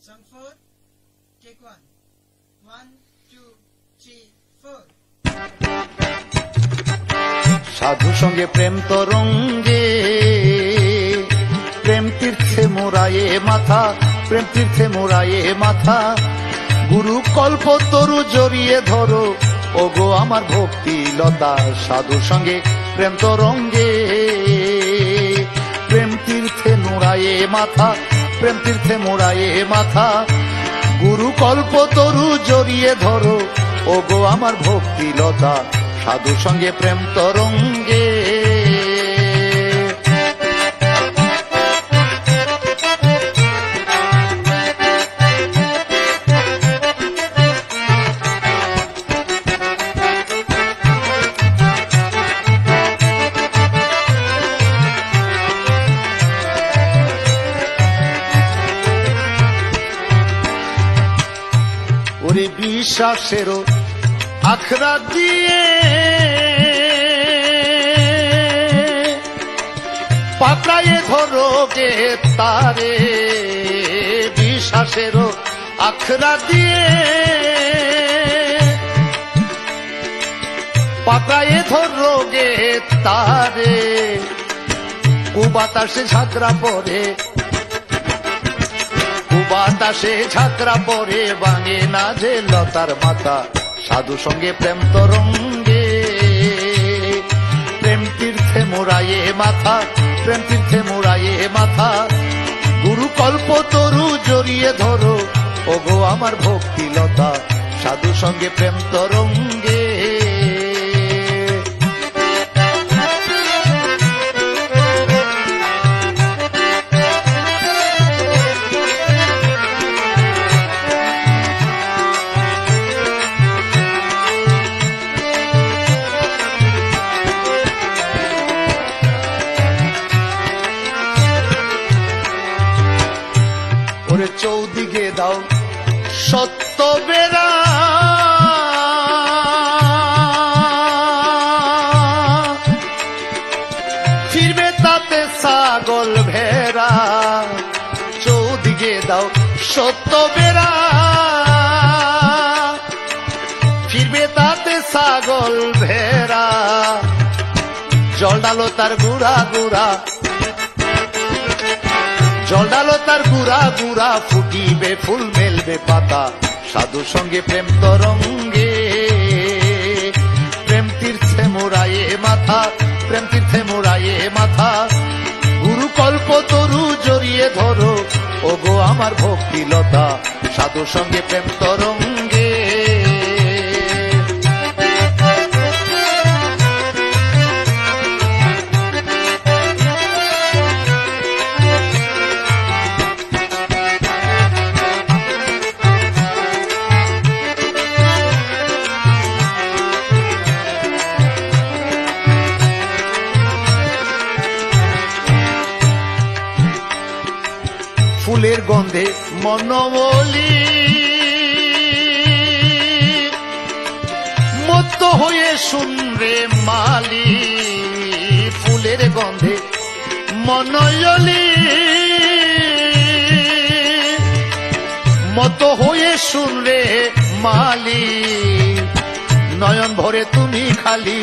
Song 4, take 1. 1, 2, 3, 4. সাধু সঙ্গে প্রেম তরঙ্গে প্রেম তীর্থে মোরায়ে মাথা, প্রেম তীর্থে মোরায়ে মাথা, গুরু কল্প তরু জড়িয়ে ধরো ওগো আমার ভক্তি লতা। সাধু সঙ্গে প্রেম তরঙ্গে প্রেম তীর্থে মোরায়ে মাথা, প্রেম তীর্থে মোরায়ে মাথা, গুরু কল্প তরু জড়িয়ে ধরো ওগো আমার ভক্তি লতা। সাধু সঙ্গে প্রেম তরঙ্গে ওরে বিশ্বাসেরও আখড়া দিয়ে পাকড়ায়ে ধরো গে তারে, বিশ্বাসেরও আখড়া দিয়ে পাকড়ায়ে ধরো গে তারে, কুবাতাসে ঝাঁকড়া পরে, বাতাসে ঝাঁকড়া পরে ভাঙে না যে লতার মাথা। সাধু সঙ্গে প্রেম তরঙ্গে প্রেম তীর্থে মোরায়ে মাথা, প্রেম তীর্থে মোরায়ে মাথা, গুরু কল্প তরু জড়িয়ে ধরো ওগো আমার ভক্তি লতা। সাধু সঙ্গে প্রেম তরঙ্গে চৌদিকে দাও সত্য বেড়া, ফিরবে তাতে ছাগল ভেড়া। চৌদিকে দাও সত্য বেড়া, ফিরবে তাতে ছাগল ভেড়া। জল ডালো তার গুড়া গুড়া, জল ডালো তার গুড়া গুড়া, ফুটিবে ফুল মেলবে পাতা। সাধু সঙ্গে প্রেম তরঙ্গে প্রেম তীর্থে মোরায়ে মাথা, প্রেম তীর্থে মোরায়ে মাথা, গুরু কল্প তরু জড়িয়ে ধরো ওগো আমার ভক্তি লতা। সাধু সঙ্গে প্রেম তরঙ্গে ফুলের গন্ধে মনমলি মত্ত হয়ে শুনরে মালি, ফুলের গন্ধে মনয়লি মত হয়ে শুনরে মালি। নয়ন ভরে তুমি খালি,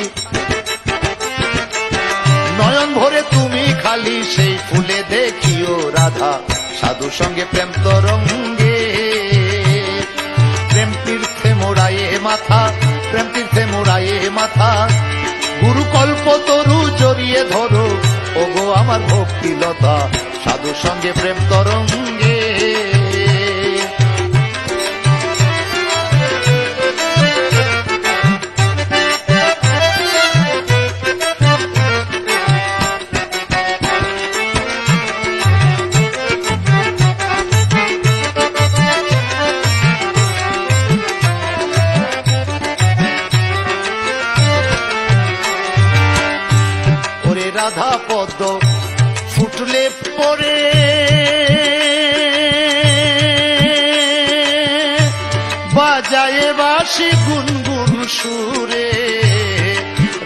নয়ন ভরে তুমি খালি, সেই ফুলে দেখিও রাধা। সাধু সঙ্গে প্রেম তরঙ্গে প্রেম তীর্থে মোরায়ে মাথা, প্রেম তীর্থে মোরায়ে মাথা, গুরু কল্প তরু জড়িয়ে ধরো ওগো আমার ভক্তি লতা। সাধু সঙ্গে প্রেম তরঙ্গে রাধা পদ্ম ফুটলে পরে বাজায় বাঁশি গুনগুন সুরে।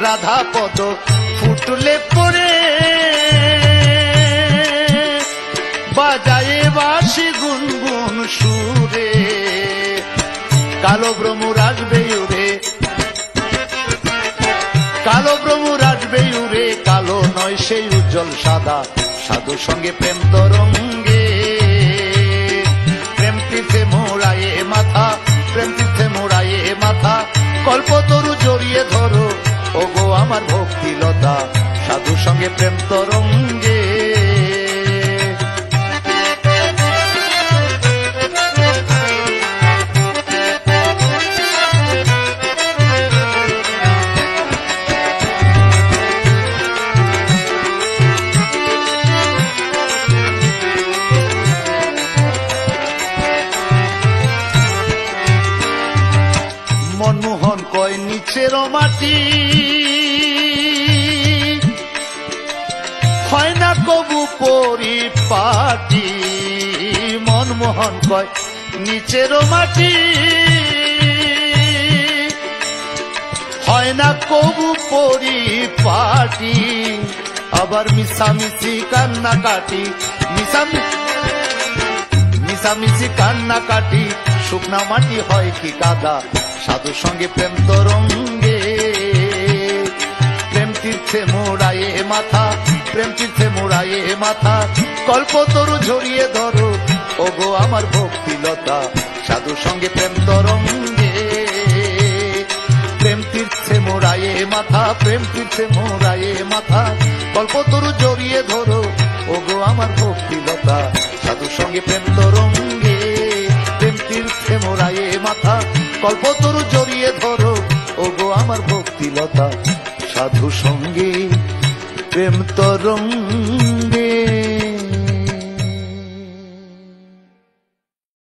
রাধা পদ্ম ফুটলে পরে বাজায়ে বাঁশি গুনগুন সুরে, কালো ভ্রমর আসবে উড়ে, কালো ভ্রমর আসবে উড়ে, কালো নয় সেই উজ্জ্বল সাদা, সাধুর সঙ্গে প্রেম তরঙ্গে। প্রেম তীর্থে মোড়ায়ে মাথা, প্রেম তীর্থে মোড়ায়ে মাথা, কল্পতরু জড়িয়ে ধরো ওগো আমার ভক্তিলতা, সাধুর সঙ্গে প্রেম তরঙ্গে। মনমোহন কয় নিচের মাটি হয় না কবু পরিপাটি, মনমোহন কয় নিচের মাটি হয় না কবু পরিপাটি, আবার মিশামিশি কান্নাকাটি, মিশামিশি কান্নাকাটি, শুকনা মাটি হয় কি কাদা, সাধুর সঙ্গে প্রেম তরঙ্গে। প্রেম তীর্থে মোড়ায়ে মাথা, প্রেম তীর্থে মোড়ায়ে মাথা, কল্পতরু ঝরিয়ে ধরো ওগো আমার ভক্তিলতা, সাধুর সঙ্গে প্রেম তরঙ্গে। প্রেম তীর্থে মোড়ায়ে মাথা, প্রেম তীর্থে মোড়ায়ে মাথা, কল্পতরু জড়িয়ে ধরো ওগো আমার ভক্তিলতা, সাধুর সঙ্গে প্রেম তরঙ্গে। প্রেম তীর্থে মোড়ায়ে মাথা, কল্পতরু জড়িয়ে ধরো ওগো আমার ভক্তিলতা, সাধু সঙ্গে প্রেম তরঙ্গে।